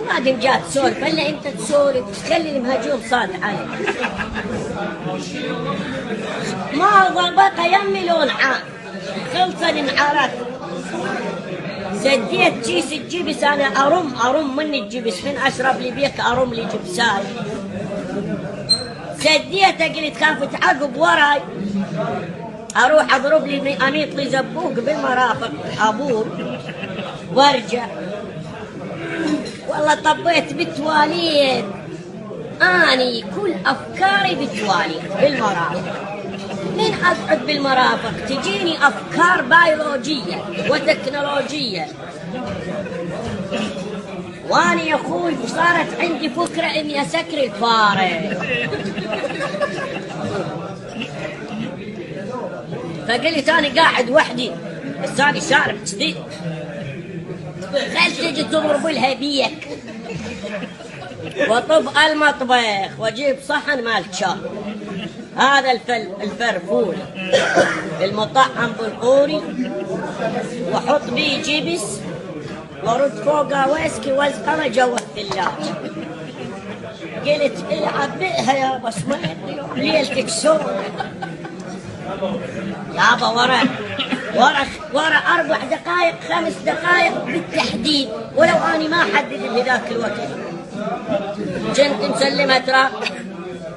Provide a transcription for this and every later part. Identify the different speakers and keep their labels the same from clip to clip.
Speaker 1: ما دام جات تسولف الا انت تسولف تخلي المهجوم صاد عليك. ما ضبط يمي لون عام خلص الانعارات. سديت كيس الجبس انا ارم من الجبس من اشرب لي بيك ارم لي جبساي. سديته قلت خاف تعقب وراي اروح اضرب لي انيط لي زبوق بالمرافق ابوه وارجع. والله طبيت بالتواليت اني كل افكاري بالتواليت بالمرافق. من اقعد بالمرافق تجيني افكار بيولوجيه وتكنولوجيه. واني يا اخوي صارت عندي فكره اني اسكر الفارق. فقلت انا قاعد وحدي بس انا شارب جديد خل تجي تضرب لها بيك وطب المطبخ واجيب صحن مال شاي. هذا الفرفول المطعم بالقوري واحط بيه جبس وارد فوقه ويسكي والقمه جوا الثلاجه. قلت العب بها يا بس ما ليلتك سودة يابا. ورا 4 دقائق 5 دقائق بالتحديد ولو اني ما احدد بذاك الوقت كنت مسلمها ترى.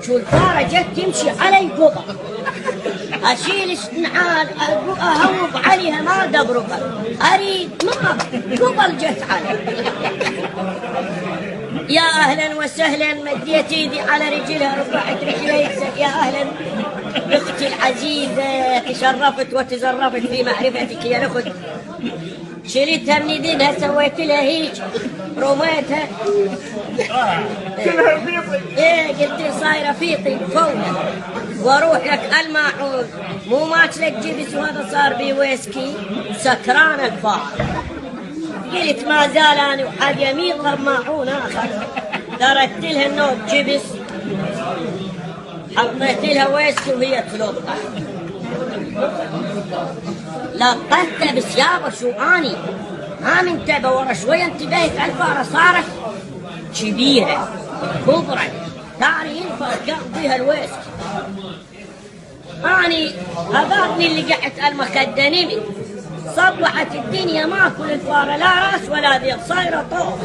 Speaker 1: شو الفاره جت تمشي علي قبل اشيل النعال اهوب عليها ما دبرقها اريد ما قبل جت علي. يا اهلا وسهلا مديت ايدي على رجلها رفعت رجلي يا اهلا اختي العزيزه تشرفت وتزرفت في معرفتك يا اخت. شريتها من ايدينها سويت لها هيك رميتها ايه قلت صايره فيقي فونا واروح لك الماعون مو ماكلك جبس وهذا صار بي ويسكي سكران الفار. قلت ما زال انا وحد يمين طماعون اخر درت لها النوت جبس حطيت لها ويسكي وهي تلقح لقيتها بس يابا شو اني ما منتبه. ورا شويه انتبهت الفاره صارت كبيره كبرى تعني ينفع قام فيها الويسكي. اني هذاقني اللي قعدت المخده نمت صبحت الدنيا ماكل الفاره لا راس ولا ذيل صايره طوق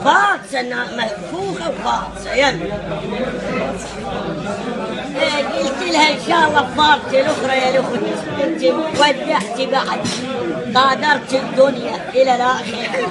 Speaker 1: فاتسه مهفوخه وفاتسه يمي. قلت لها ان شاء الله فارتي الاخرى يا الاخت انت ودعتي بعد غادرت الدنيا الى الاخره.